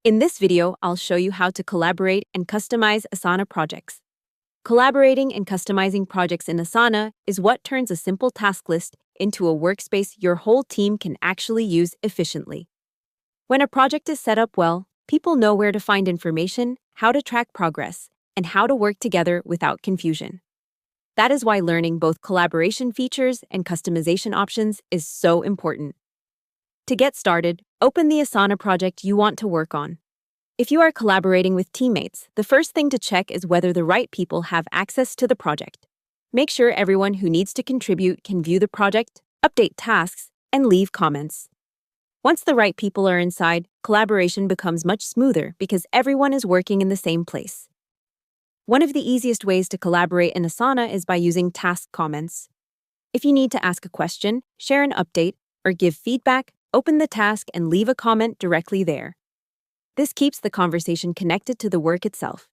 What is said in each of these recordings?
In this video, I'll show you how to collaborate and customize Asana projects. Collaborating and customizing projects in Asana is what turns a simple task list into a workspace your whole team can actually use efficiently. When a project is set up well, people know where to find information, how to track progress, and how to work together without confusion. That is why learning both collaboration features and customization options is so important. To get started, open the Asana project you want to work on. If you are collaborating with teammates, the first thing to check is whether the right people have access to the project. Make sure everyone who needs to contribute can view the project, update tasks, and leave comments. Once the right people are inside, collaboration becomes much smoother because everyone is working in the same place. One of the easiest ways to collaborate in Asana is by using task comments. If you need to ask a question, share an update, or give feedback, open the task and leave a comment directly there. This keeps the conversation connected to the work itself.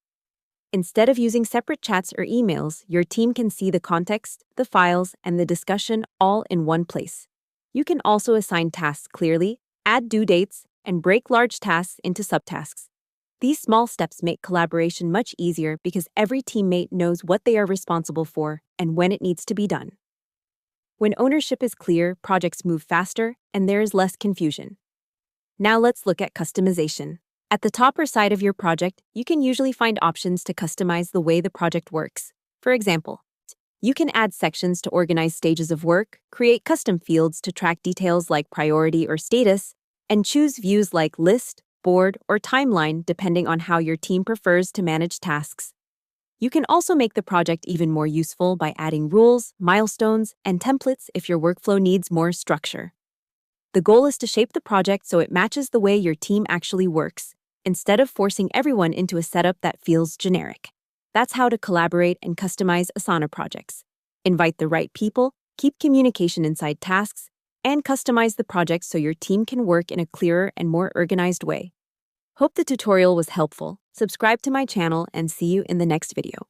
Instead of using separate chats or emails, your team can see the context, the files, and the discussion all in one place. You can also assign tasks clearly, add due dates, and break large tasks into subtasks. These small steps make collaboration much easier because every teammate knows what they are responsible for and when it needs to be done. When ownership is clear, projects move faster, and there is less confusion. Now let's look at customization. At the top or side of your project, you can usually find options to customize the way the project works. For example, you can add sections to organize stages of work, create custom fields to track details like priority or status, and choose views like list, board, or timeline depending on how your team prefers to manage tasks. You can also make the project even more useful by adding rules, milestones, and templates if your workflow needs more structure. The goal is to shape the project so it matches the way your team actually works, instead of forcing everyone into a setup that feels generic. That's how to collaborate and customize Asana projects. Invite the right people, keep communication inside tasks, and customize the project so your team can work in a clearer and more organized way. Hope the tutorial was helpful. Subscribe to my channel and see you in the next video.